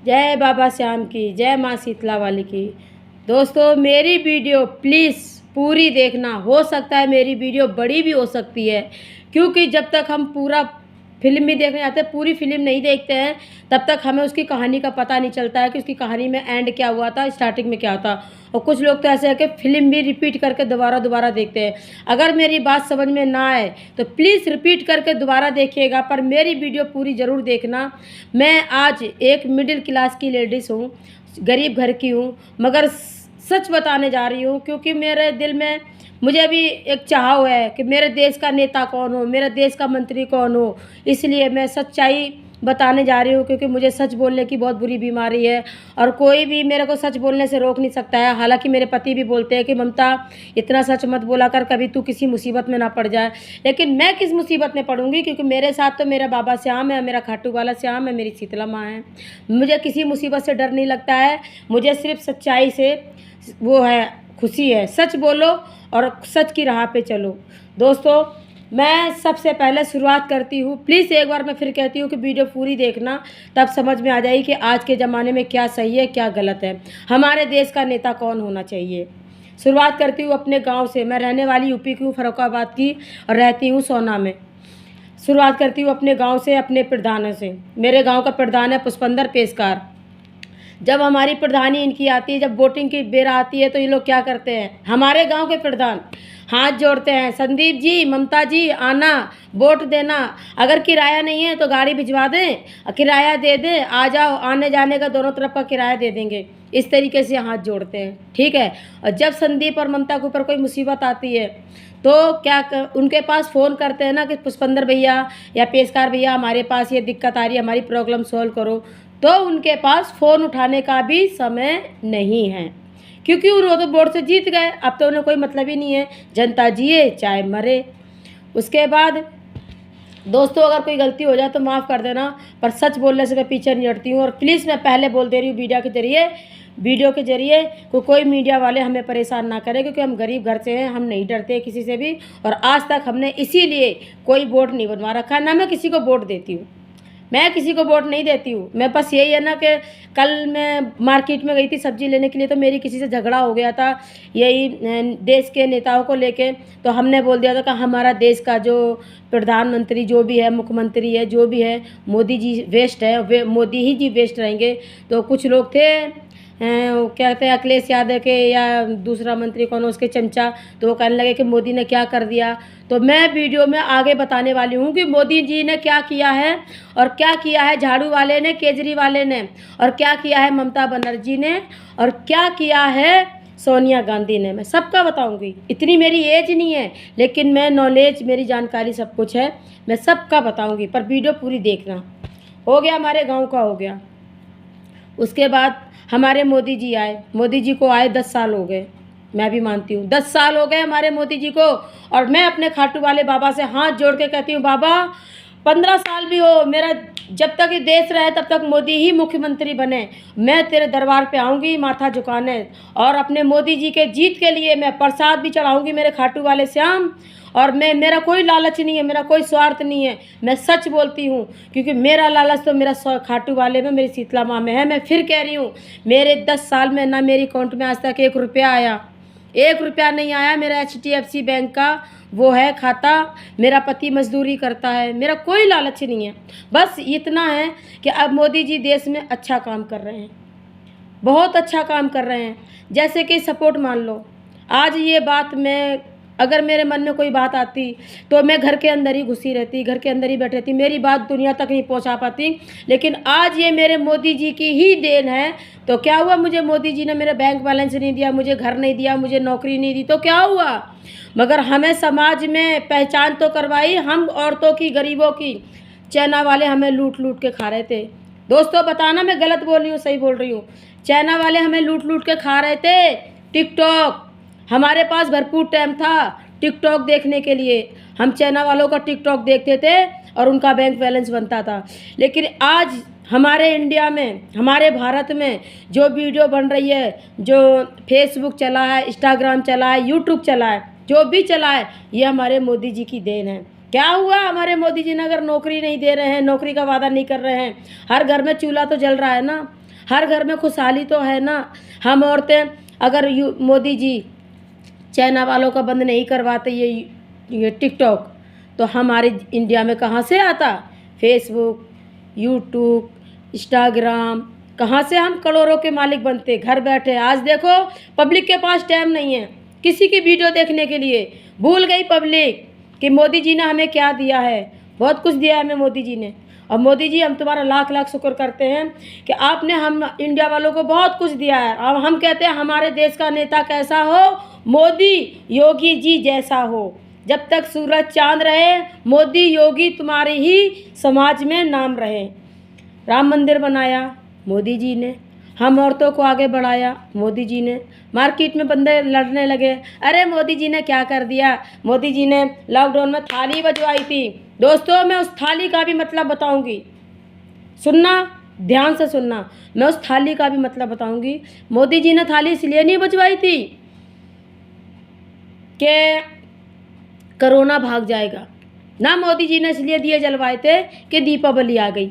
जय बाबा श्याम की, जय माँ शीतला वाली की। दोस्तों मेरी वीडियो प्लीज़ पूरी देखना। हो सकता है मेरी वीडियो बड़ी भी हो सकती है, क्योंकि जब तक हम पूरा फिल्म भी देखने आते हैं, पूरी फिल्म नहीं देखते हैं, तब तक हमें उसकी कहानी का पता नहीं चलता है कि उसकी कहानी में एंड क्या हुआ था, स्टार्टिंग में क्या था। और कुछ लोग तो ऐसे है कि फिल्म भी रिपीट करके दोबारा दोबारा देखते हैं। अगर मेरी बात समझ में ना आए तो प्लीज़ रिपीट करके दोबारा देखिएगा, पर मेरी वीडियो पूरी ज़रूर देखना। मैं आज एक मिडिल क्लास की लेडीज़ हूँ, गरीब घर की हूँ, मगर सच बताने जा रही हूँ, क्योंकि मेरे दिल में मुझे भी एक चाह है कि मेरे देश का नेता कौन हो, मेरे देश का मंत्री कौन हो। इसलिए मैं सच्चाई बताने जा रही हूँ, क्योंकि मुझे सच बोलने की बहुत बुरी बीमारी है और कोई भी मेरे को सच बोलने से रोक नहीं सकता है। हालांकि मेरे पति भी बोलते हैं कि ममता इतना सच मत बोला कर, कभी तू किसी मुसीबत में ना पड़ जाए। लेकिन मैं किस मुसीबत में पड़ूंगी, क्योंकि मेरे साथ तो मेरा बाबा श्याम है, मेरा खाटू वाला श्याम है, मेरी शीतला माँ है। मुझे किसी मुसीबत से डर नहीं लगता है। मुझे सिर्फ सच्चाई से वो है, खुशी है। सच बोलो और सच की राह पे चलो। दोस्तों मैं सबसे पहले शुरुआत करती हूँ, प्लीज़ एक बार मैं फिर कहती हूँ कि वीडियो पूरी देखना, तब समझ में आ जाएगी कि आज के ज़माने में क्या सही है क्या गलत है, हमारे देश का नेता कौन होना चाहिए। शुरुआत करती हूँ अपने गांव से। मैं रहने वाली यूपी की हूँ, फर्रुखाबाद की, और रहती हूँ सोना में। शुरुआत करती हूँ अपने गाँव से, अपने प्रधानों से। मेरे गाँव का प्रधान है पुष्पेंद्र पेशकार। जब हमारी प्रधानी इनकी आती है, जब वोटिंग की बेरा आती है, तो ये लोग क्या करते हैं, हमारे गांव के प्रधान हाथ जोड़ते हैं, संदीप जी, ममता जी, आना वोट देना, अगर किराया नहीं है तो गाड़ी भिजवा दें, किराया दे दें, आ जाओ, आने जाने का दोनों तरफ का किराया दे देंगे। इस तरीके से हाथ जोड़ते हैं, ठीक है। और जब संदीप और ममता के ऊपर कोई मुसीबत आती है तो उनके पास फ़ोन करते हैं ना कि पुष्पेंद्र भैया या पेशकार भैया, हमारे पास ये दिक्कत आ रही है, हमारी प्रॉब्लम सॉल्व करो। तो उनके पास फ़ोन उठाने का भी समय नहीं है, क्योंकि वो तो वोट से जीत गए। अब तो उन्हें कोई मतलब ही नहीं है, जनता जिए चाहे मरे। उसके बाद दोस्तों अगर कोई गलती हो जाए तो माफ़ कर देना, पर सच बोलने से मैं पीछे नहीं हटती हूँ। और प्लीज़ मैं पहले बोल दे रही हूँ, वीडियो के जरिए कोई मीडिया वाले हमें परेशान ना करें, क्योंकि हम गरीब घर से हैं, हम नहीं डरते किसी से भी। और आज तक हमने इसीलिए कोई वोट नहीं बनवा रखा है, ना मैं किसी को वोट देती हूँ। मैं किसी को वोट नहीं देती हूँ। मैं बस यही है ना कि कल मैं मार्केट में गई थी सब्ज़ी लेने के लिए, तो मेरी किसी से झगड़ा हो गया था यही देश के नेताओं को लेके। तो हमने बोल दिया था कि हमारा देश का जो प्रधानमंत्री जो भी है, मुख्यमंत्री है, जो भी है, मोदी जी वेस्ट है, वे मोदी ही जी वेस्ट रहेंगे। तो कुछ लोग थे, वो कहते हैं अखिलेश यादव के या दूसरा मंत्री कौन, उसके चमचा, तो वो कहने लगे कि मोदी ने क्या कर दिया। तो मैं वीडियो में आगे बताने वाली हूँ कि मोदी जी ने क्या किया है, और क्या किया है झाड़ू वाले ने, केजरीवाल ने, और क्या किया है ममता बनर्जी ने, और क्या किया है सोनिया गांधी ने। मैं सबका बताऊंगी। इतनी मेरी एज नहीं है, लेकिन मैं नॉलेज, मेरी जानकारी सब कुछ है, मैं सबका बताऊंगी, पर वीडियो पूरी देखना। हो गया, हमारे गाँव का हो गया। उसके बाद हमारे मोदी जी आए। मोदी जी को आए 10 साल हो गए, मैं भी मानती हूँ 10 साल हो गए हमारे मोदी जी को। और मैं अपने खाटू वाले बाबा से हाथ जोड़ के कहती हूँ, बाबा 15 साल भी हो, मेरा जब तक ये देश रहे तब तक मोदी ही मुख्यमंत्री बने, मैं तेरे दरबार पे आऊँगी माथा झुकाने, और अपने मोदी जी के जीत के लिए मैं प्रसाद भी चढ़ाऊँगी मेरे खाटू वाले श्याम। और मेरा कोई लालच नहीं है, मेरा कोई स्वार्थ नहीं है, मैं सच बोलती हूँ, क्योंकि मेरा लालच तो मेरा खाटू वाले में, मेरी शीतला माँ में है। मैं फिर कह रही हूँ, मेरे 10 साल में ना मेरी अकाउंट में आज तक 1 रुपया आया, 1 रुपया नहीं आया। मेरा HDFC बैंक का वो है खाता, मेरा पति मजदूरी करता है, मेरा कोई लालच नहीं है। बस इतना है कि अब मोदी जी देश में अच्छा काम कर रहे हैं, बहुत अच्छा काम कर रहे हैं। जैसे कि सपोर्ट मान लो, आज ये बात मैं, अगर मेरे मन में कोई बात आती तो मैं घर के अंदर ही घुसी रहती, घर के अंदर ही बैठी रहती, मेरी बात दुनिया तक नहीं पहुंचा पाती। लेकिन आज ये मेरे मोदी जी की ही देन है। तो क्या हुआ, मुझे मोदी जी ने मेरा बैंक बैलेंस नहीं दिया, मुझे घर नहीं दिया, मुझे नौकरी नहीं दी, तो क्या हुआ, मगर हमें समाज में पहचान तो करवाई। हम औरतों की, गरीबों की, चाइना वाले हमें लूट लूट के खा रहे थे। दोस्तों बताना मैं गलत बोल रही हूँ सही बोल रही हूँ, चाइना वाले हमें लूट लूट के खा रहे थे। टिकटॉक, हमारे पास भरपूर टाइम था टिकटॉक देखने के लिए, हम चाइना वालों का टिकटॉक देखते थे और उनका बैंक बैलेंस बनता था। लेकिन आज हमारे इंडिया में, हमारे भारत में जो वीडियो बन रही है, जो फेसबुक चला है, इंस्टाग्राम चला है, यूट्यूब चला है, जो भी चला है, ये हमारे मोदी जी की देन है। क्या हुआ, हमारे मोदी जी ने अगर नौकरी नहीं दे रहे हैं, नौकरी का वादा नहीं कर रहे हैं, हर घर में चूल्हा तो जल रहा है ना, हर घर में खुशहाली तो है ना। हम औरतें अगर मोदी जी चाइना वालों का बंद नहीं करवाते ये टिकटॉक, तो हमारे इंडिया में कहाँ से आता? फेसबुक, यूट्यूब, इंस्टाग्राम, कहाँ से हम करोड़ों के मालिक बनते घर बैठे। आज देखो पब्लिक के पास टाइम नहीं है किसी की वीडियो देखने के लिए। भूल गई पब्लिक कि मोदी जी ने हमें क्या दिया है। बहुत कुछ दिया है हमें मोदी जी ने। और मोदी जी हम तुम्हारा लाख लाख शुक्र करते हैं कि आपने हम इंडिया वालों को बहुत कुछ दिया है। अब हम कहते हैं हमारे देश का नेता कैसा हो? मोदी योगी जी जैसा हो। जब तक सूरज चांद रहे मोदी योगी तुम्हारे ही समाज में नाम रहे। राम मंदिर बनाया मोदी जी ने, हम औरतों को आगे बढ़ाया मोदी जी ने। मार्केट में बंदे लड़ने लगे, अरे मोदी जी ने क्या कर दिया? मोदी जी ने लॉकडाउन में थाली बजवाई थी। दोस्तों मैं उस थाली का भी मतलब बताऊंगी, सुनना ध्यान से सुनना। मैं उस थाली का भी मतलब बताऊंगी। मोदी जी ने थाली इसलिए नहीं बजवाई थी कि कोरोना भाग जाएगा ना। मोदी जी ने इसलिए दिए जलवाए थे कि दीपावली आ गई।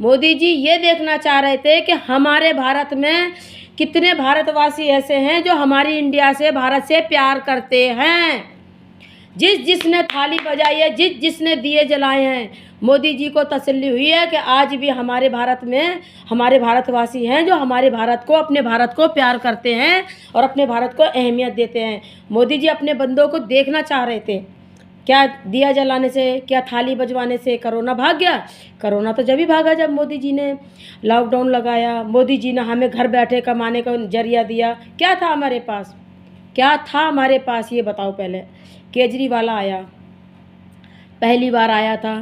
मोदी जी ये देखना चाह रहे थे कि हमारे भारत में कितने भारतवासी ऐसे हैं जो हमारी इंडिया से भारत से प्यार करते हैं। जिसने थाली बजाई है, जिसने दिए जलाए हैं, मोदी जी को तसल्ली हुई है कि आज भी हमारे भारत में हमारे भारतवासी हैं जो हमारे भारत को, अपने भारत को प्यार करते हैं और अपने भारत को अहमियत देते हैं। मोदी जी अपने बंदों को देखना चाह रहे थे। क्या दिया जलाने से, क्या थाली बजवाने से कोरोना भाग गया? कोरोना तो जब ही भागा जब मोदी जी ने लॉकडाउन लगाया। मोदी जी ने हमें घर बैठे कमाने का जरिया दिया। क्या था हमारे पास? क्या था हमारे पास ये बताओ पहले। केजरीवाल आया, पहली बार आया था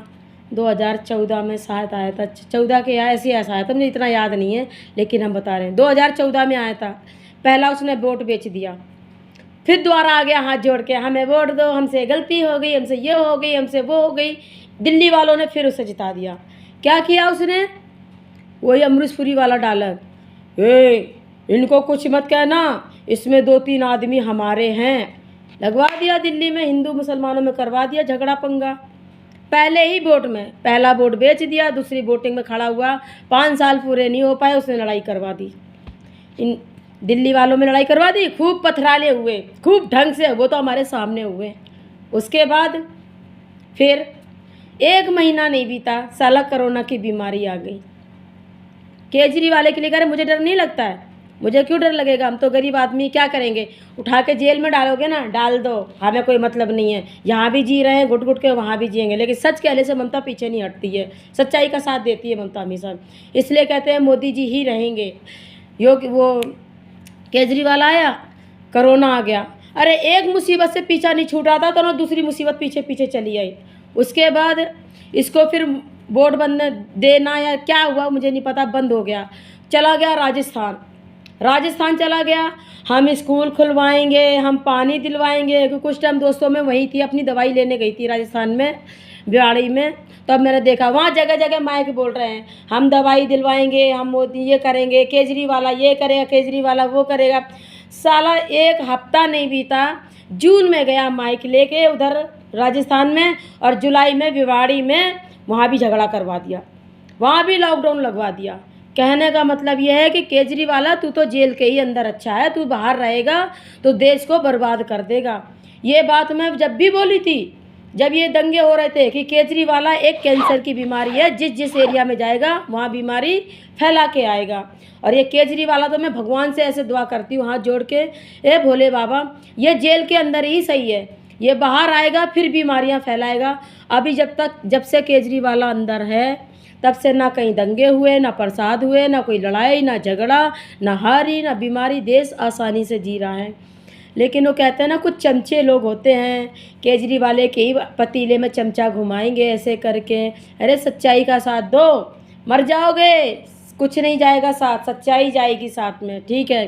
2014 में शायद आया था। 14 के ऐसे आया था, मुझे इतना याद नहीं है, लेकिन हम बता रहे हैं 2014 में आया था। पहला उसने वोट बेच दिया, फिर दोबारा आ गया हाथ जोड़ के, हमें वोट दो, हमसे गलती हो गई, हमसे ये हो गई, हमसे वो हो गई। दिल्ली वालों ने फिर उसे जिता दिया। क्या किया उसने? वही अमरीशपुरी वाला डायलॉग, इनको कुछ मत कहना, इसमें 2-3 आदमी हमारे हैं। लगवा दिया दिल्ली में, हिंदू मुसलमानों में करवा दिया झगड़ा पंगा। पहले ही वोट में पहला वोट बेच दिया, दूसरी वोटिंग में खड़ा हुआ। 5 साल पूरे नहीं हो पाए, उसने लड़ाई करवा दी। इन दिल्ली वालों में लड़ाई करवा दी, खूब पथराले हुए, खूब ढंग से, वो तो हमारे सामने हुए। उसके बाद फिर 1 महीना नहीं बीता, साला कोरोना की बीमारी आ गई। केजरीवाल के लिए कह रहे मुझे डर नहीं लगता है। मुझे क्यों डर लगेगा? हम तो गरीब आदमी, क्या करेंगे? उठा के जेल में डालोगे ना, डाल दो, हमें कोई मतलब नहीं है। यहाँ भी जी रहे हैं घुट घुट के, वहाँ भी जिएंगे। लेकिन सच कहने से ममता पीछे नहीं हटती है, सच्चाई का साथ देती है ममता हमेशा। इसलिए कहते हैं मोदी जी ही रहेंगे। वो केजरीवाल आया, कोरोना आ गया। अरे एक मुसीबत से पीछा नहीं छूटा था तो ना दूसरी मुसीबत पीछे पीछे चली आई। उसके बाद इसको फिर वोट बंद देना या क्या हुआ मुझे नहीं पता, बंद हो गया। चला गया राजस्थान चला गया। हम स्कूल खुलवाएंगे, हम पानी दिलवाएंगे। क्योंकि कुछ टाइम दोस्तों में वही थी, अपनी दवाई लेने गई थी राजस्थान में, भिवाड़ी में। तब मैंने देखा वहाँ जगह जगह माइक बोल रहे हैं, हम दवाई दिलवाएंगे, हम मोदी ये करेंगे, केजरीवाल ये करेगा, केजरीवाल वो करेगा। साला 1 हफ्ता नहीं बीता, जून में गया माइक लेके उधर राजस्थान में, और जुलाई में भिवाड़ी में वहाँ भी झगड़ा करवा दिया, वहाँ भी लॉकडाउन लगवा दिया। कहने का मतलब यह है कि केजरीवाल तू तो जेल के ही अंदर अच्छा है, तू बाहर रहेगा तो देश को बर्बाद कर देगा। ये बात मैं जब भी बोली थी, जब ये दंगे हो रहे थे कि केजरीवाल एक कैंसर की बीमारी है, जिस एरिया में जाएगा वहाँ बीमारी फैला के आएगा। और ये केजरीवाल तो मैं भगवान से ऐसे दुआ करती हूँ हाथ जोड़ के, ए भोले बाबा, ये जेल के अंदर ही सही है, ये बाहर आएगा फिर बीमारियाँ फैलाएगा। अभी जब से केजरीवाल अंदर है तब से ना कहीं दंगे हुए, ना प्रसाद हुए, ना कोई लड़ाई, ना झगड़ा, ना हारी, ना बीमारी, देश आसानी से जी रहा है। लेकिन वो कहते हैं ना, कुछ चमचे लोग होते हैं, केजरीवाल के ही पतीले में चमचा घुमाएंगे ऐसे करके। अरे सच्चाई का साथ दो, मर जाओगे, कुछ नहीं जाएगा साथ, सच्चाई जाएगी साथ में, ठीक है?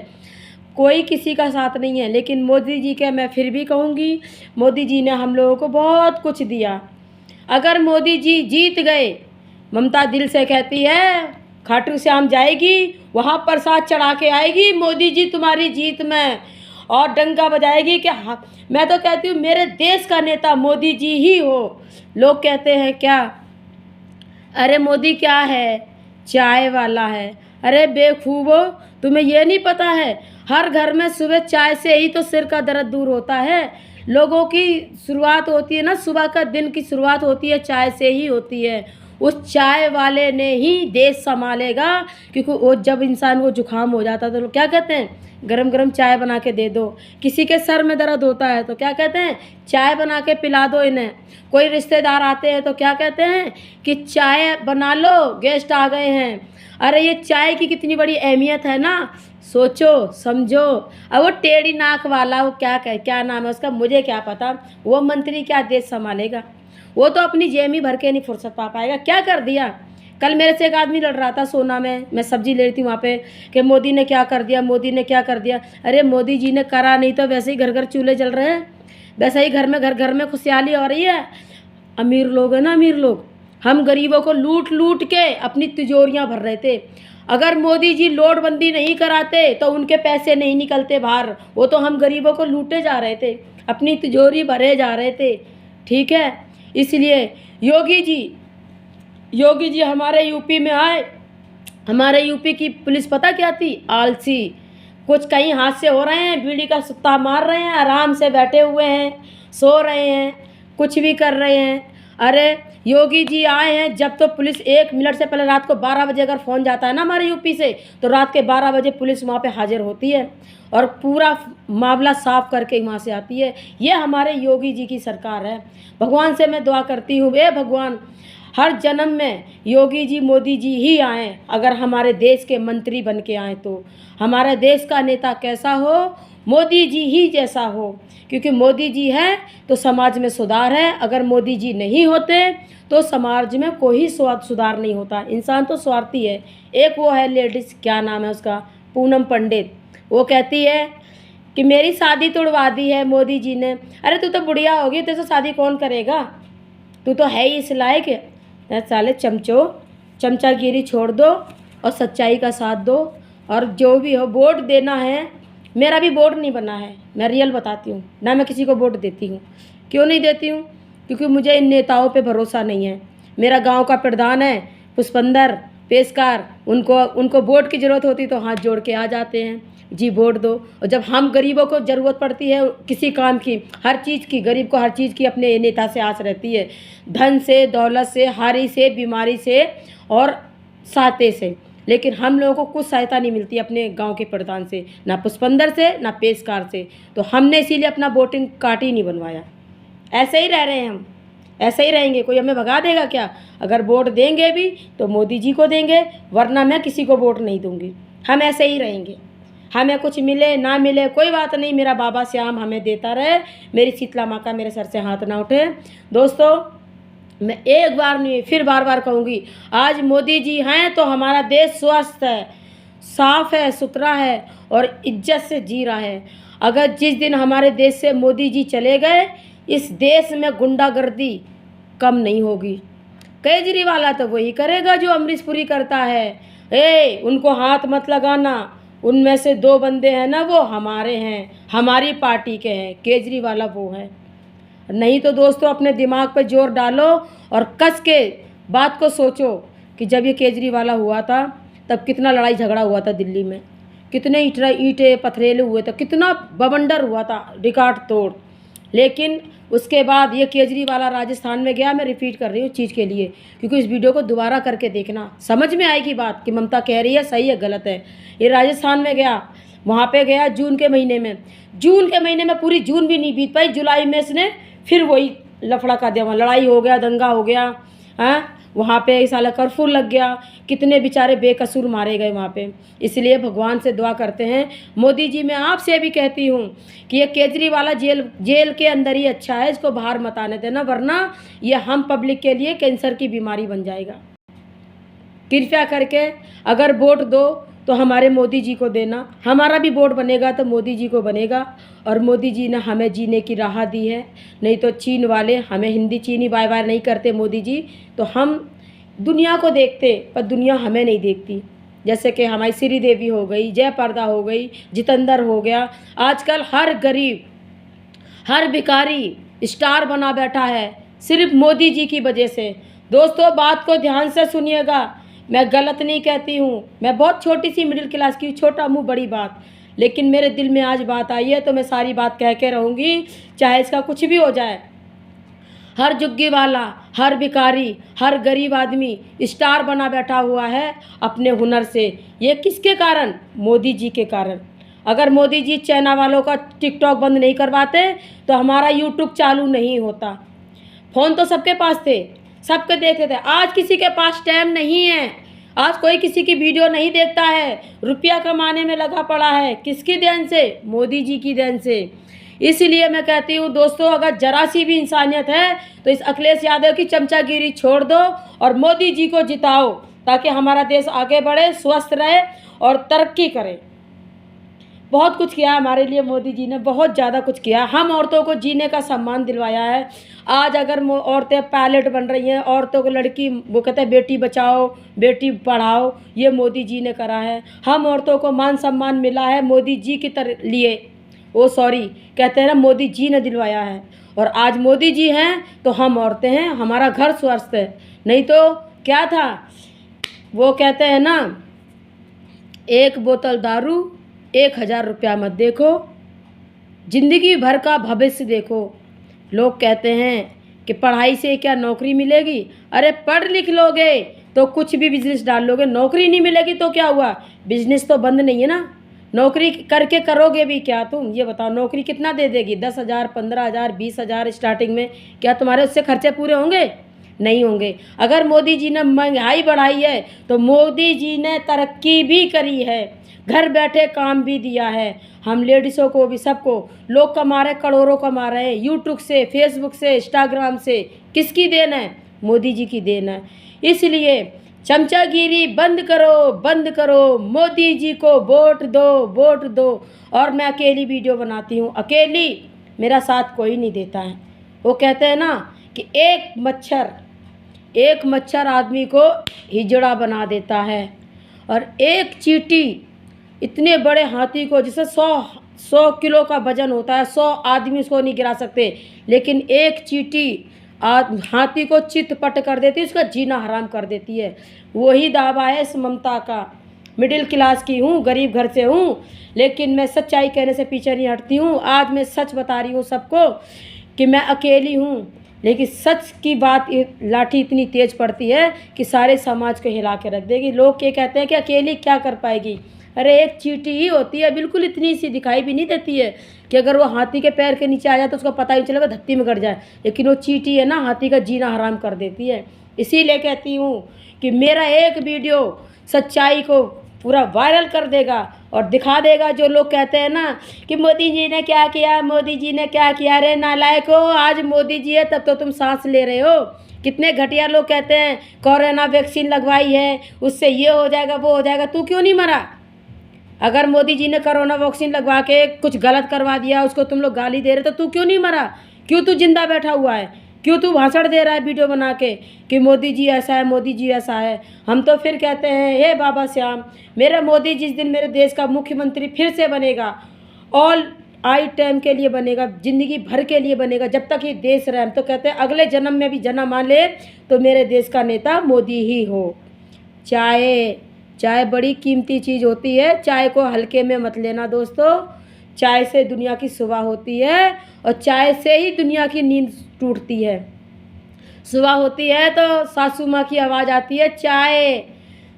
कोई किसी का साथ नहीं है। लेकिन मोदी जी के मैं फिर भी कहूँगी, मोदी जी ने हम लोगों को बहुत कुछ दिया। अगर मोदी जी जीत गए, ममता दिल से कहती है खाटू श्याम जाएगी, वहाँ प्रसाद चढ़ा के आएगी मोदी जी तुम्हारी जीत में, और डंका बजाएगी कि हाँ, मैं तो कहती हूँ मेरे देश का नेता मोदी जी ही हो। लोग कहते हैं क्या, अरे मोदी क्या है, चाय वाला है। अरे बेवकूफ़ो, तुम्हें ये नहीं पता है हर घर में सुबह चाय से ही तो सिर का दर्द दूर होता है। लोगों की शुरुआत होती है ना, सुबह का दिन की शुरुआत होती है चाय से ही होती है। उस चाय वाले ने ही देश संभालेगा, क्योंकि वो जब इंसान को जुकाम हो जाता है तो लोग क्या कहते हैं, गरम गरम चाय बना के दे दो। किसी के सर में दर्द होता है तो क्या कहते हैं, चाय बना के पिला दो इन्हें। कोई रिश्तेदार आते हैं तो क्या कहते हैं कि चाय बना लो, गेस्ट आ गए हैं। अरे ये चाय की कितनी बड़ी अहमियत है ना, सोचो समझो। अब वो टेढ़ी नाक वाला, वो क्या नाम है उसका, मुझे क्या पता, वो मंत्री क्या देश संभालेगा। वो तो अपनी जेब में भर के नहीं फुर्सत पा पाएगा। क्या कर दिया, कल मेरे से एक आदमी लड़ रहा था सोना में, मैं सब्जी ले रही थी वहाँ पे, कि मोदी ने क्या कर दिया, मोदी ने क्या कर दिया। अरे मोदी जी ने करा नहीं तो वैसे ही घर घर चूल्हे जल रहे हैं, वैसे ही घर में खुशहाली हो रही है। अमीर लोग है ना, अमीर लोग, हम गरीबों को लूट लूट के अपनी तिजोरियाँ भर रहे थे। अगर मोदी जी नोटबंदी नहीं कराते तो उनके पैसे नहीं निकलते बाहर, वो तो हम गरीबों को लूटे जा रहे थे, अपनी तिजोरी भरे जा रहे थे। ठीक है, इसलिए योगी जी हमारे यूपी में आए। हमारे यूपी की पुलिस पता क्या थी, आलसी। कुछ कहीं हादसे हो रहे हैं, बीड़ी का सुत्ता मार रहे हैं, आराम से बैठे हुए हैं, सो रहे हैं, कुछ भी कर रहे हैं। अरे योगी जी आए हैं जब तो पुलिस 1 मिनट से पहले, रात को 12 बजे अगर फ़ोन जाता है ना हमारे यूपी से, तो रात के 12 बजे पुलिस वहाँ पे हाजिर होती है और पूरा मामला साफ करके वहाँ से आती है। ये हमारे योगी जी की सरकार है। भगवान से मैं दुआ करती हूँ, हे भगवान हर जन्म में योगी जी मोदी जी ही आएँ, अगर हमारे देश के मंत्री बन के आएँ तो हमारे देश का नेता कैसा हो, मोदी जी ही जैसा हो। क्योंकि मोदी जी हैं तो समाज में सुधार है, अगर मोदी जी नहीं होते तो समाज में कोई सुधार नहीं होता। इंसान तो स्वार्थी है। एक वो है लेडीज़, क्या नाम है उसका, पूनम पंडित, वो कहती है कि मेरी शादी तोड़वा दी है मोदी जी ने। अरे तू तो बुढ़िया होगी, तेरे से शादी कौन करेगा, तू तो है ही इस लायक। साले चमचागिरी छोड़ दो और सच्चाई का साथ दो। और जो भी हो, वोट देना है, मेरा भी वोट नहीं बना है, मैं रियल बताती हूँ ना, मैं किसी को वोट देती हूँ। क्यों नहीं देती हूँ, क्योंकि मुझे इन नेताओं पे भरोसा नहीं है। मेरा गांव का प्रधान है पुष्पेंद्र पेशकार, उनको वोट की ज़रूरत होती तो हाथ जोड़ के आ जाते हैं, जी वोट दो। और जब हम गरीबों को ज़रूरत पड़ती है किसी काम की, हर चीज़ की, गरीब को हर चीज़ की अपने नेता से आस रहती है, धन से, दौलत से, हारी से, बीमारी से और साते से, लेकिन हम लोगों को कुछ सहायता नहीं मिलती अपने गांव के प्रधान से, ना पुष्पेंद्र से, ना पेशकार से। तो हमने इसीलिए अपना वोटिंग कार्ड ही नहीं बनवाया। ऐसे ही रह रहे हैं हम, ऐसे ही रहेंगे, कोई हमें भगा देगा क्या। अगर वोट देंगे भी तो मोदी जी को देंगे, वरना मैं किसी को वोट नहीं दूंगी। हम ऐसे ही रहेंगे, हमें कुछ मिले ना मिले कोई बात नहीं, मेरा बाबा श्याम हमें देता रहे, मेरी शीतला माँ का मेरे सर से हाथ ना उठे। दोस्तों मैं एक बार नहीं फिर बार बार कहूँगी, आज मोदी जी हैं तो हमारा देश स्वस्थ है, साफ़ है, सुथरा है और इज्जत से जी रहा है। अगर जिस दिन हमारे देश से मोदी जी चले गए, इस देश में गुंडागर्दी कम नहीं होगी। केजरीवाल तो वही करेगा जो अमरीश पुरी करता है। उनको हाथ मत लगाना, उनमें से 2 बंदे हैं ना, वो हमारे हैं, हमारी पार्टी के हैं, केजरीवाल वो है। नहीं तो दोस्तों अपने दिमाग पर जोर डालो और कस के बात को सोचो कि जब ये केजरीवाल हुआ था तब कितना लड़ाई झगड़ा हुआ था दिल्ली में, कितने ईंटे पथरेले हुए थे, कितना बवंडर हुआ था, रिकॉर्ड तोड़। लेकिन उसके बाद ये केजरीवाल राजस्थान में गया, मैं रिपीट कर रही हूँ चीज़ के लिए, क्योंकि इस वीडियो को दोबारा करके देखना, समझ में आएगी बात कि ममता कह रही है सही है गलत है। ये राजस्थान में गया, वहाँ पे गया जून के महीने में, पूरी जून भी नहीं बीत पाई, जुलाई में इसने फिर वही लफड़ा कर दिया, वहाँ लड़ाई हो गया, दंगा हो गया, हाँ वहाँ पे इस साल कर्फ्यू लग गया, कितने बेचारे बेकसूर मारे गए वहाँ पे। इसलिए भगवान से दुआ करते हैं। मोदी जी मैं आपसे भी कहती हूँ कि ये केजरीवाल जेल के अंदर ही अच्छा है, इसको बाहर मत आने देना, वरना ये हम पब्लिक के लिए कैंसर की बीमारी बन जाएगा। कृपया करके अगर वोट दो तो हमारे मोदी जी को देना, हमारा भी वोट बनेगा तो मोदी जी को बनेगा। और मोदी जी ने हमें जीने की राह दी है, नहीं तो चीन वाले हमें हिंदी चीनी बाय बाय नहीं करते मोदी जी, तो हम दुनिया को देखते पर दुनिया हमें नहीं देखती। जैसे कि हमारी श्रीदेवी हो गई, जयप्रदा हो गई, जितेंद्र हो गया, आजकल हर गरीब हर भिखारी स्टार बना बैठा है सिर्फ मोदी जी की वजह से। दोस्तों बात को ध्यान से सुनिएगा, मैं गलत नहीं कहती हूँ, मैं बहुत छोटी सी मिडिल क्लास की, छोटा मुँह बड़ी बात, लेकिन मेरे दिल में आज बात आई है तो मैं सारी बात कह के रहूँगी, चाहे इसका कुछ भी हो जाए। हर झुग्गी वाला, हर भिखारी, हर गरीब आदमी स्टार बना बैठा हुआ है अपने हुनर से। ये किसके कारण? मोदी जी के कारण। अगर मोदी जी चाइना वालों का टिकटॉक बंद नहीं करवाते तो हमारा यूट्यूब चालू नहीं होता। फ़ोन तो सबके पास थे, सबके देखते थे। आज किसी के पास टाइम नहीं है, आज कोई किसी की वीडियो नहीं देखता है, रुपया कमाने में लगा पड़ा है। किसकी देन से? मोदी जी की देन से। इसलिए मैं कहती हूँ दोस्तों, अगर जरा सी भी इंसानियत है तो इस अखिलेश यादव की चमचागिरी छोड़ दो और मोदी जी को जिताओ, ताकि हमारा देश आगे बढ़े, स्वस्थ रहे और तरक्की करे। बहुत कुछ किया हमारे लिए मोदी जी ने, बहुत ज़्यादा कुछ किया। हम औरतों को जीने का सम्मान दिलवाया है। आज अगर औरतें पायलट बन रही हैं, औरतों को लड़की, वो कहते हैं बेटी बचाओ बेटी पढ़ाओ, ये मोदी जी ने करा है। हम औरतों को मान सम्मान मिला है मोदी जी की तरह लिए, कहते हैं ना, मोदी जी ने दिलवाया है। और आज मोदी जी हैं तो हम औरतें हैं, हमारा घर स्वस्थ है। नहीं तो क्या था, वो कहते हैं ना, एक बोतल दारू 1000 रुपया मत देखो, ज़िंदगी भर का भविष्य देखो। लोग कहते हैं कि पढ़ाई से क्या नौकरी मिलेगी? अरे पढ़ लिख लोगे तो कुछ भी बिजनेस डाल लोगे, नौकरी नहीं मिलेगी तो क्या हुआ? बिजनेस तो बंद नहीं है ना। नौकरी करके करोगे भी क्या तुम? ये बताओ, नौकरी कितना दे देगी? 10,000, 15,000, 20,000 स्टार्टिंग में। क्या तुम्हारे उससे खर्चे पूरे होंगे? नहीं होंगे। अगर मोदी जी ने महंगाई बढ़ाई है तो मोदी जी ने तरक्की भी करी है, घर बैठे काम भी दिया है। हम लेडीज़ों को भी, सबको, लोग कमा रहे, करोड़ों कमा रहे हैं यूट्यूब से, फेसबुक से, इंस्टाग्राम से। किसकी देन है? मोदी जी की देन है। इसलिए चमचागिरी बंद करो, बंद करो, मोदी जी को वोट दो, वोट दो। और मैं अकेली वीडियो बनाती हूँ, अकेली, मेरा साथ कोई नहीं देता है। वो कहते हैं ना कि एक मच्छर आदमी को हिजड़ा बना देता है, और एक चींटी इतने बड़े हाथी को, जिसे 100 किलो का वजन होता है, 100 आदमी उसको नहीं गिरा सकते, लेकिन एक चींटी हाथी को चित पट कर देती है, उसका जीना हराम कर देती है। वही दावा है इस ममता का। मिडिल क्लास की हूँ, गरीब घर से हूँ, लेकिन मैं सच्चाई कहने से पीछे नहीं हटती हूँ। आज मैं सच बता रही हूँ सबको कि मैं अकेली हूँ, लेकिन सच की बात, लाठी इतनी तेज पड़ती है कि सारे समाज को हिला के रख देगी। लोग ये कहते हैं कि अकेली क्या कर पाएगी? अरे एक चींटी ही होती है, बिल्कुल इतनी सी दिखाई भी नहीं देती है कि अगर वो हाथी के पैर के नीचे आ जाए तो उसको पता ही चलेगा, धरती में गड़ जाए। लेकिन वो चींटी है ना, हाथी का जीना हराम कर देती है। इसीलिए कहती हूँ कि मेरा एक वीडियो सच्चाई को पूरा वायरल कर देगा और दिखा देगा। जो लोग कहते हैं ना कि मोदी जी ने क्या किया, मोदी जी ने क्या किया, अरे नालायक हो, आज मोदी जी है तब तो तुम सांस ले रहे हो। कितने घटिया लोग कहते हैं कोरोना वैक्सीन लगवाई है, उससे ये हो जाएगा, वो हो जाएगा। तू क्यों नहीं मरा? अगर मोदी जी ने कोरोना वैक्सीन लगवा के कुछ गलत करवा दिया, उसको तुम लोग गाली दे रहे, तो तू क्यों नहीं मरा? क्यों तू जिंदा बैठा हुआ है? क्यों तू भाषण दे रहा है वीडियो बना के कि मोदी जी ऐसा है, मोदी जी ऐसा है? हम तो फिर कहते हैं, हे बाबा श्याम, मेरा मोदी जिस दिन मेरे देश का मुख्यमंत्री फिर से बनेगा, ऑल आई टाइम के लिए बनेगा, ज़िंदगी भर के लिए बनेगा, जब तक ये देश रहे, हम तो कहते हैं अगले जन्म में भी जन्म मान ले तो मेरे देश का नेता मोदी ही हो। चाय बड़ी कीमती चीज़ होती है, चाय को हल्के में मत लेना दोस्तों। चाय से दुनिया की सुबह होती है और चाय से ही दुनिया की नींद टूटती है। सुबह होती है तो सासू माँ की आवाज़ आती है चाय,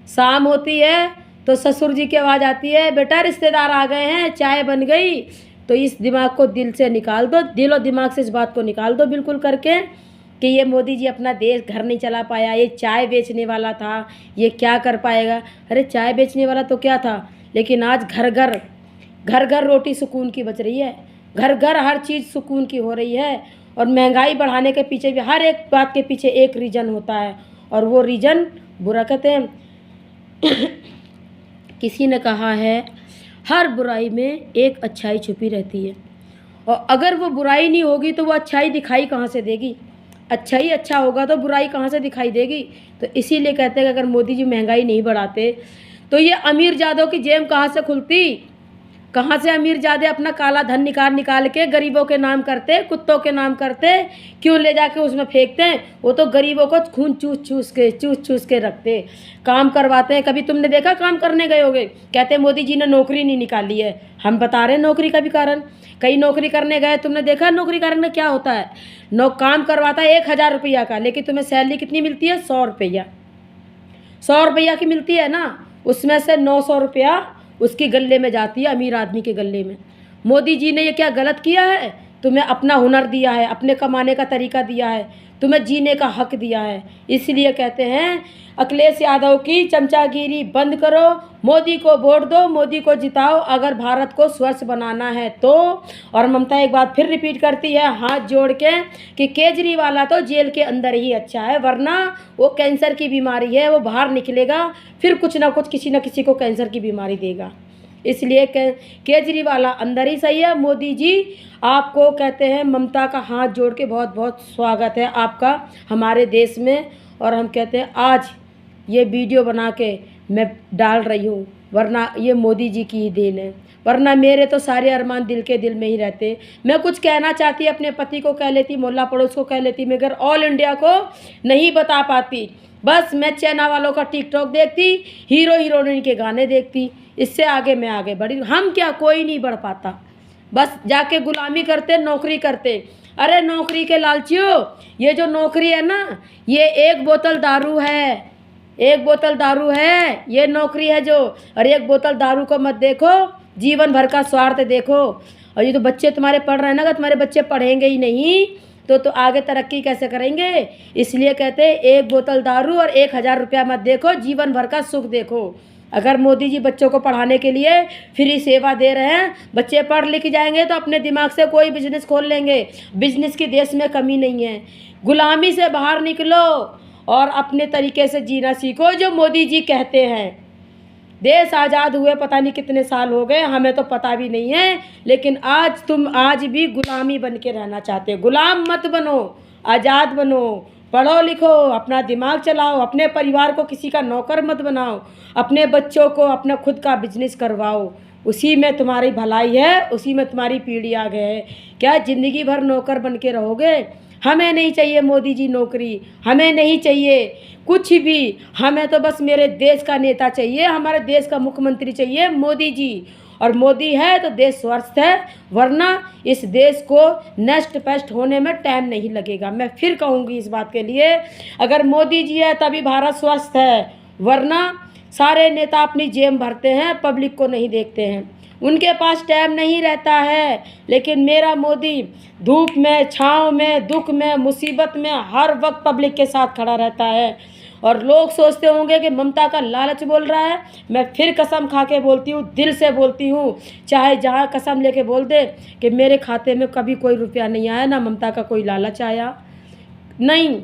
शाम होती है तो ससुर जी की आवाज़ आती है बेटा रिश्तेदार आ गए हैं, चाय बन गई। तो इस दिमाग को दिल से निकाल दो, दिल और दिमाग से इस बात को निकाल दो बिल्कुल करके कि ये मोदी जी अपना देश घर नहीं चला पाया, ये चाय बेचने वाला था, ये क्या कर पाएगा? अरे चाय बेचने वाला तो क्या था, लेकिन आज घर घर रोटी सुकून की बच रही है, घर घर हर चीज़ सुकून की हो रही है। और महंगाई बढ़ाने के पीछे भी, हर एक बात के पीछे एक रीज़न होता है, और वो रीज़न बुरा कहते हैं। किसी ने कहा है हर बुराई में एक अच्छाई छुपी रहती है, और अगर वो बुराई नहीं होगी तो वो अच्छाई दिखाई कहाँ से देगी? अच्छा ही अच्छा होगा तो बुराई कहाँ से दिखाई देगी? तो इसीलिए कहते हैं कि अगर मोदी जी महंगाई नहीं बढ़ाते तो ये अमीर ज़ादों की जेब कहाँ से खुलती? कहाँ से अमीर ज़्यादा अपना काला धन निकाल निकाल के गरीबों के नाम करते, कुत्तों के नाम करते, क्यों ले जाके उसमें फेंकते हैं? वो तो गरीबों को खून चूस चूस के रखते, काम करवाते हैं। कभी तुमने देखा काम करने गए होगे? कहते हैं मोदी जी ने नौकरी नहीं निकाली है। हम बता रहे हैं नौकरी का भी कारण। कहीं नौकरी करने गए, तुमने देखा नौकरी करने क्या होता है? काम करवाता है 1,000 रुपया का, लेकिन तुम्हें सैलरी कितनी मिलती है? 100 रुपया। 100 रुपया की मिलती है ना, उसमें से 900 रुपया उसकी गले में जाती है, अमीर आदमी के गले में। मोदी जी ने ये क्या गलत किया है? तुम्हें अपना हुनर दिया है, अपने कमाने का तरीका दिया है, तुम्हें जीने का हक दिया है। इसलिए कहते हैं अखिलेश यादव की चमचागिरी बंद करो, मोदी को वोट दो, मोदी को जिताओ अगर भारत को स्वच्छ बनाना है तो। और ममता एक बात फिर रिपीट करती है हाथ जोड़ के कि केजरीवाल तो जेल के अंदर ही अच्छा है, वरना वो कैंसर की बीमारी है, वो बाहर निकलेगा फिर कुछ ना कुछ किसी न किसी को कैंसर की बीमारी देगा। इसलिए केजरीवाल अंदर ही सही है। मोदी जी आपको कहते हैं ममता का हाथ जोड़ के बहुत बहुत स्वागत है आपका हमारे देश में। और हम कहते हैं आज ये वीडियो बना के मैं डाल रही हूँ, वरना ये मोदी जी की ही देन है, वरना मेरे तो सारे अरमान दिल के दिल में ही रहते। मैं कुछ कहना चाहती अपने पति को कह लेती, मोहल्ला पड़ोस को कह लेती, मगर ऑल इंडिया को नहीं बता पाती। बस मैं चाइना वालों का टिकटॉक देखती, हीरो हीरोइन के गाने देखती, इससे आगे मैं आगे बढ़ी। हम क्या, कोई नहीं बढ़ पाता, बस जाके गुलामी करते, नौकरी करते। अरे नौकरी के लालचियों, ये जो नौकरी है ना, ये एक बोतल दारू है, एक बोतल दारू है, ये नौकरी है जो। और एक बोतल दारू को मत देखो, जीवन भर का स्वार्थ देखो। और ये तो बच्चे तुम्हारे पढ़ रहे हैं ना, अगर तुम्हारे बच्चे पढ़ेंगे ही नहीं तो आगे तरक्की कैसे करेंगे? इसलिए कहते हैं एक बोतल दारू और 1,000 रुपया मत देखो, जीवन भर का सुख देखो। अगर मोदी जी बच्चों को पढ़ाने के लिए फ्री सेवा दे रहे हैं, बच्चे पढ़ लिख जाएंगे तो अपने दिमाग से कोई बिजनेस खोल लेंगे। बिजनेस की देश में कमी नहीं है। गुलामी से बाहर निकलो और अपने तरीके से जीना सीखो, जो मोदी जी कहते हैं। देश आज़ाद हुए पता नहीं कितने साल हो गए, हमें तो पता भी नहीं है, लेकिन आज तुम आज भी गुलामी बन के रहना चाहते हो। गुलाम मत बनो, आज़ाद बनो, पढ़ो लिखो, अपना दिमाग चलाओ, अपने परिवार को किसी का नौकर मत बनाओ, अपने बच्चों को अपना खुद का बिजनेस करवाओ, उसी में तुम्हारी भलाई है, उसी में तुम्हारी पीढ़ी आगे है। क्या ज़िंदगी भर नौकर बन के रहोगे? हमें नहीं चाहिए मोदी जी नौकरी, हमें नहीं चाहिए कुछ भी, हमें तो बस मेरे देश का नेता चाहिए, हमारे देश का मुख्यमंत्री चाहिए मोदी जी। और मोदी है तो देश स्वस्थ है, वरना इस देश को नष्ट पष्ट होने में टाइम नहीं लगेगा। मैं फिर कहूँगी इस बात के लिए, अगर मोदी जी है तभी भारत स्वस्थ है, वरना सारे नेता अपनी जेब भरते हैं, पब्लिक को नहीं देखते हैं, उनके पास टाइम नहीं रहता है। लेकिन मेरा मोदी धूप में, छाँव में, दुख में, मुसीबत में हर वक्त पब्लिक के साथ खड़ा रहता है। और लोग सोचते होंगे कि ममता का लालच बोल रहा है, मैं फिर कसम खा के बोलती हूँ, दिल से बोलती हूँ, चाहे जहाँ कसम लेके बोल दे कि मेरे खाते में कभी कोई रुपया नहीं आया, ना ममता का कोई लालच आया, नहीं।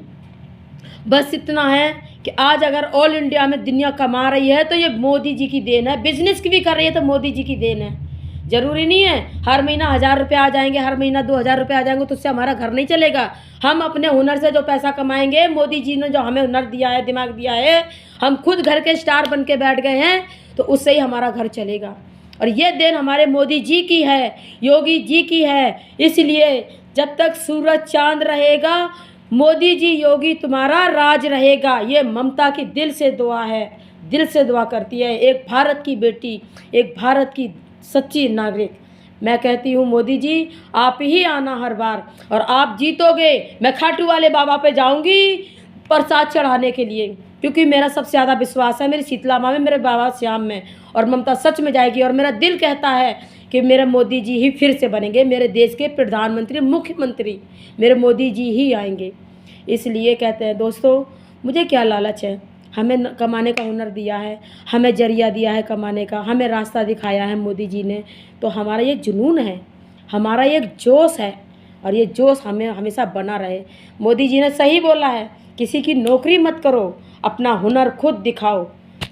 बस इतना है कि आज अगर ऑल इंडिया में दुनिया कमा रही है तो ये मोदी जी की देन है, बिजनेस की भी कर रही है तो मोदी जी की देन है। ज़रूरी नहीं है हर महीना 1,000 रुपये आ जाएंगे, हर महीना 2,000 रुपये आ जाएंगे तो उससे हमारा घर नहीं चलेगा। हम अपने हुनर से जो पैसा कमाएंगे, मोदी जी ने जो हमें हुनर दिया है, दिमाग दिया है, हम खुद घर के स्टार बन के बैठ गए हैं, तो उससे ही हमारा घर चलेगा। और ये देन हमारे मोदी जी की है, योगी जी की है। इसलिए जब तक सूरज चांद रहेगा, मोदी जी, योगी, तुम्हारा राज रहेगा। ये ममता की दिल से दुआ है, दिल से दुआ करती है, एक भारत की बेटी, एक भारत की सच्ची नागरिक। मैं कहती हूँ मोदी जी आप ही आना हर बार, और आप जीतोगे। मैं खाटू वाले बाबा पे जाऊँगी प्रसाद चढ़ाने के लिए, क्योंकि मेरा सबसे ज़्यादा विश्वास है मेरी शीतला माँ में, मेरे बाबा श्याम में, और ममता सच में जाएगी। और मेरा दिल कहता है कि मेरे मोदी जी ही फिर से बनेंगे, मेरे देश के प्रधानमंत्री, मुख्यमंत्री मेरे मोदी जी ही आएंगे। इसलिए कहते हैं दोस्तों, मुझे क्या लालच है, हमें कमाने का हुनर दिया है, हमें जरिया दिया है कमाने का, हमें रास्ता दिखाया है मोदी जी ने, तो हमारा ये जुनून है, हमारा ये जोश है, और ये जोश हमें हमेशा बना रहे। मोदी जी ने सही बोला है, किसी की नौकरी मत करो, अपना हुनर खुद दिखाओ,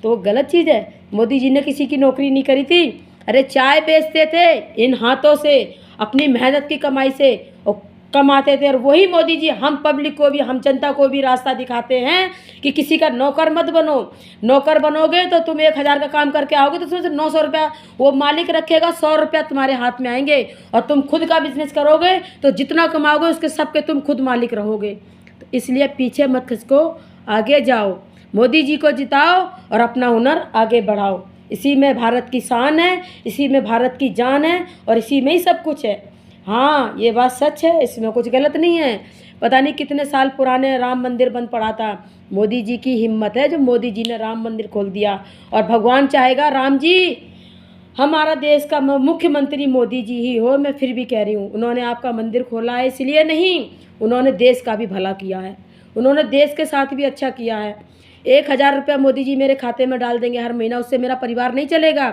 तो वो गलत चीज़ है। मोदी जी ने किसी की नौकरी नहीं करी थी, अरे चाय बेचते थे इन हाथों से, अपनी मेहनत की कमाई से, और कमाते थे। और वही मोदी जी हम पब्लिक को भी, हम जनता को भी रास्ता दिखाते हैं कि किसी का नौकर मत बनो। नौकर बनोगे तो तुम 1,000 का काम करके आओगे तो उसमें से 900 रुपया वो मालिक रखेगा, 100 रुपया तुम्हारे हाथ में आएंगे। और तुम खुद का बिजनेस करोगे तो जितना कमाओगे उसके सबके तुम खुद मालिक रहोगे। तो इसलिए पीछे मत खिसको, आगे जाओ, मोदी जी को जिताओ और अपना हुनर आगे बढ़ाओ। इसी में भारत की शान है, इसी में भारत की जान है और इसी में ही सब कुछ है। हाँ, ये बात सच है, इसमें कुछ गलत नहीं है। पता नहीं कितने साल पुराने राम मंदिर बंद पड़ा था। मोदी जी की हिम्मत है जो मोदी जी ने राम मंदिर खोल दिया। और भगवान चाहेगा राम जी हमारा देश का मुख्यमंत्री मोदी जी ही हो। मैं फिर भी कह रही हूँ, उन्होंने आपका मंदिर खोला है इसलिए नहीं, उन्होंने देश का भी भला किया है, उन्होंने देश के साथ भी अच्छा किया है। 1,000 रुपया मोदी जी मेरे खाते में डाल देंगे हर महीना, उससे मेरा परिवार नहीं चलेगा।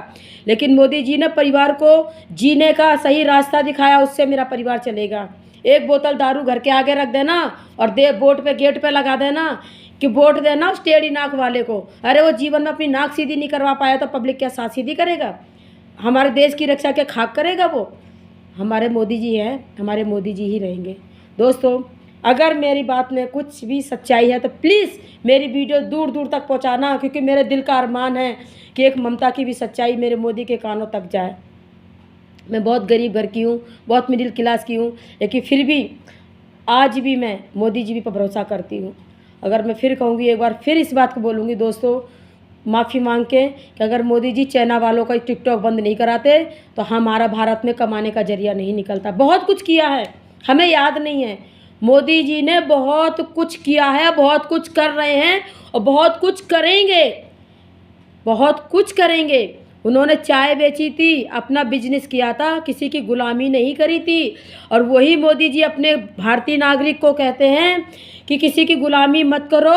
लेकिन मोदी जी ने परिवार को जीने का सही रास्ता दिखाया, उससे मेरा परिवार चलेगा। एक बोतल दारू घर के आगे रख देना और बोर्ड पे गेट पे लगा देना कि वोट देना उस टेढ़ी नाक वाले को। अरे वो जीवन में अपनी नाक सीधी नहीं करवा पाया तो पब्लिक क्या साथ सीधी करेगा? हमारे देश की रक्षा क्या खाक करेगा वो? हमारे मोदी जी हैं, हमारे मोदी जी ही रहेंगे। दोस्तों, अगर मेरी बात में कुछ भी सच्चाई है तो प्लीज़ मेरी वीडियो दूर दूर तक पहुंचाना, क्योंकि मेरे दिल का अरमान है कि एक ममता की भी सच्चाई मेरे मोदी के कानों तक जाए। मैं बहुत गरीब घर की हूँ, बहुत मिडिल क्लास की हूँ, लेकिन फिर भी आज भी मैं मोदी जी भी पर भरोसा करती हूँ। अगर मैं फिर कहूँगी, एक बार फिर इस बात को बोलूँगी दोस्तों, माफ़ी मांग के, कि अगर मोदी जी चाइना वालों का टिकटॉक बंद नहीं कराते तो हमारा भारत में कमाने का जरिया नहीं निकलता। बहुत कुछ किया है, हमें याद नहीं है। मोदी जी ने बहुत कुछ किया है, बहुत कुछ कर रहे हैं और बहुत कुछ करेंगे, बहुत कुछ करेंगे। उन्होंने चाय बेची थी, अपना बिजनेस किया था, किसी की गुलामी नहीं करी थी। और वही मोदी जी अपने भारतीय नागरिक को कहते हैं कि किसी की गुलामी मत करो,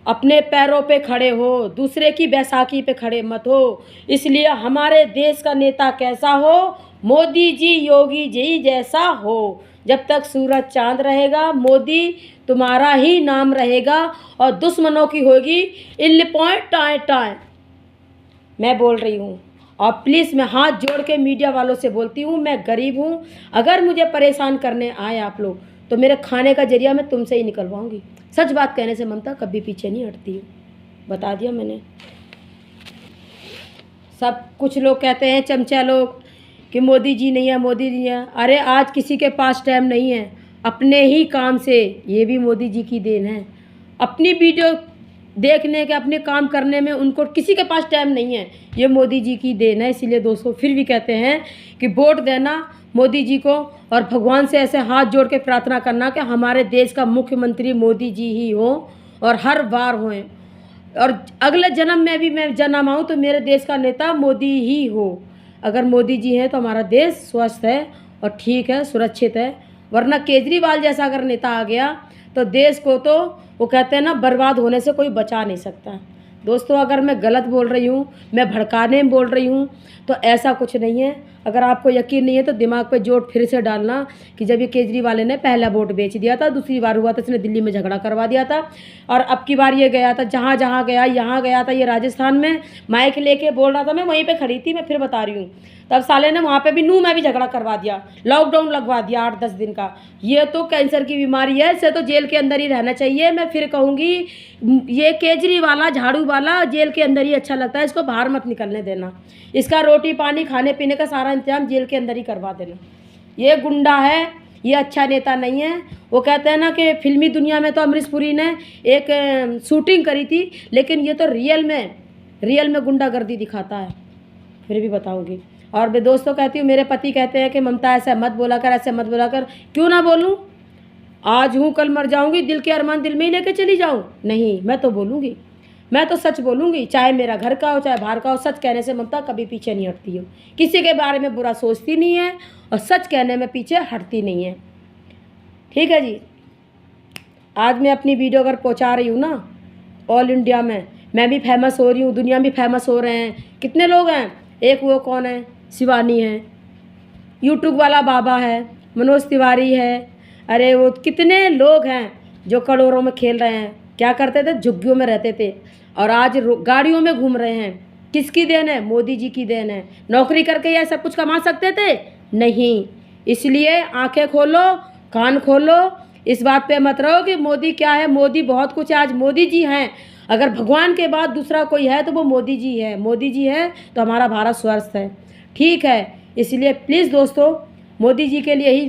अपने पैरों पे खड़े हो, दूसरे की बैसाखी पे खड़े मत हो। इसलिए हमारे देश का नेता कैसा हो? मोदी जी, योगी जी जैसा हो। जब तक सूरज चांद रहेगा मोदी तुम्हारा ही नाम रहेगा और दुश्मनों की होगी इल्ली पॉइंट टाए टाए। मैं बोल रही हूँ और प्लीज़ मैं हाथ जोड़ के मीडिया वालों से बोलती हूँ, मैं गरीब हूँ, अगर मुझे परेशान करने आए आप लोग तो मेरे खाने का जरिया मैं तुमसे ही निकलवाऊँगी। सच बात कहने से ममता कभी पीछे नहीं हटती हूँ, बता दिया मैंने। सब कुछ लोग कहते हैं चमचा लोग कि मोदी जी नहीं है, मोदी जी है। अरे आज किसी के पास टाइम नहीं है अपने ही काम से, ये भी मोदी जी की देन है। अपनी वीडियो देखने के, अपने काम करने में उनको किसी के पास टाइम नहीं है, ये मोदी जी की देन है। इसीलिए दोस्तों फिर भी कहते हैं कि वोट देना मोदी जी को और भगवान से ऐसे हाथ जोड़ के प्रार्थना करना कि हमारे देश का मुख्यमंत्री मोदी जी ही हो और हर बार हों, और अगले जन्म में भी मैं जन्म आऊँ तो मेरे देश का नेता मोदी ही हो। अगर मोदी जी हैं तो हमारा देश स्वस्थ है और ठीक है, सुरक्षित है। वरना केजरीवाल जैसा अगर नेता आ गया तो देश को तो वो कहते हैं ना, बर्बाद होने से कोई बचा नहीं सकता। दोस्तों, अगर मैं गलत बोल रही हूँ, मैं भड़काने में बोल रही हूँ तो ऐसा कुछ नहीं है। अगर आपको यकीन नहीं है तो दिमाग पे जोर फिर से डालना कि जब ये केजरीवाल ने पहला वोट बेच दिया था, दूसरी बार हुआ था इसने दिल्ली में झगड़ा करवा दिया था, और अब की बार ये गया था जहाँ जहाँ गया, यहाँ गया था ये राजस्थान में, माइक लेके बोल रहा था, मैं वहीं पे खड़ी थी, मैं फिर बता रही हूँ। तब साले ने वहाँ पे भी नूह में भी झगड़ा करवा दिया, लॉकडाउन लगवा दिया 8-10 दिन का। ये तो कैंसर की बीमारी है, इसे तो जेल के अंदर ही रहना चाहिए। मैं फिर कहूँगी, ये केजरीवाल झाड़ू वाला जेल के अंदर ही अच्छा लगता है, इसको बाहर मत निकलने देना। इसका रोटी पानी खाने पीने का सारा इंतजाम जेल के अंदर ही करवा देना। ये गुंडा है, ये अच्छा नेता नहीं है। वो कहते हैं ना कि फिल्मी दुनिया में तो अमरीश पुरी ने एक शूटिंग करी थी, लेकिन ये तो रियल में गुंडागर्दी दिखाता है। फिर भी बताऊंगी। और मैं दोस्तों कहती हूँ, मेरे पति कहते हैं कि ममता ऐसा मत बोला कर, ऐसे मत बोला कर। क्यों ना बोलूँ? आज हूँ कल मर जाऊँगी, दिल के अरमान दिल में ही लेके चली जाऊँ? नहीं, मैं तो बोलूँगी, मैं तो सच बोलूँगी, चाहे मेरा घर का हो चाहे बाहर का हो। सच कहने से ममता कभी पीछे नहीं हटती हो, किसी के बारे में बुरा सोचती नहीं है और सच कहने में पीछे हटती नहीं है। ठीक है जी। आज मैं अपनी वीडियो अगर पहुँचा रही हूँ ना ऑल इंडिया में, मैं भी फेमस हो रही हूँ, दुनिया में फेमस हो रहे हैं। कितने लोग हैं? एक वो कौन है, शिवानी है, यूट्यूब वाला बाबा है, मनोज तिवारी है, अरे वो कितने लोग हैं जो करोड़ों में खेल रहे हैं। क्या करते थे? झुग्गियों में रहते थे और आज गाड़ियों में घूम रहे हैं। किसकी देन है? मोदी जी की देन है। नौकरी करके यह सब कुछ कमा सकते थे? नहीं। इसलिए आंखें खोलो, कान खोलो, इस बात पे मत रहो कि मोदी क्या है, मोदी बहुत कुछ है। आज मोदी जी हैं, अगर भगवान के बाद दूसरा कोई है तो वो मोदी जी है। मोदी जी है तो हमारा भारत स्वस्थ है, ठीक है। इसलिए प्लीज़ दोस्तों, मोदी जी के लिए ही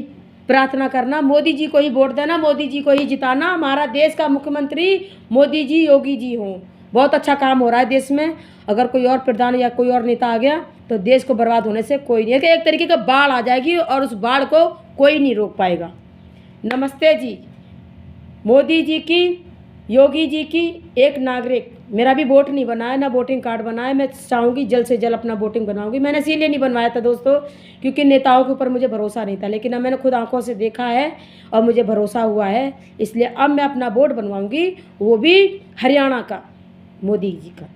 प्रार्थना करना, मोदी जी को ही वोट देना, मोदी जी को ही जिताना। हमारा देश का मुख्यमंत्री मोदी जी, योगी जी हों। बहुत अच्छा काम हो रहा है देश में। अगर कोई और प्रधान या कोई और नेता आ गया तो देश को बर्बाद होने से कोई नहीं है, कि एक तरीके का बाढ़ आ जाएगी और उस बाढ़ को कोई नहीं रोक पाएगा। नमस्ते जी। मोदी जी की, योगी जी की एक नागरिक, मेरा भी वोट नहीं बना है, ना वोटिंग कार्ड बना है। मैं चाहूँगी जल्द से जल्द अपना वोटिंग बनाऊँगी। मैंने इसीलिए नहीं बनवाया था दोस्तों, क्योंकि नेताओं के ऊपर मुझे भरोसा नहीं था, लेकिन अब मैंने खुद आंखों से देखा है और मुझे भरोसा हुआ है। इसलिए अब मैं अपना वोट बनवाऊँगी, वो भी हरियाणा का, मोदी जी का।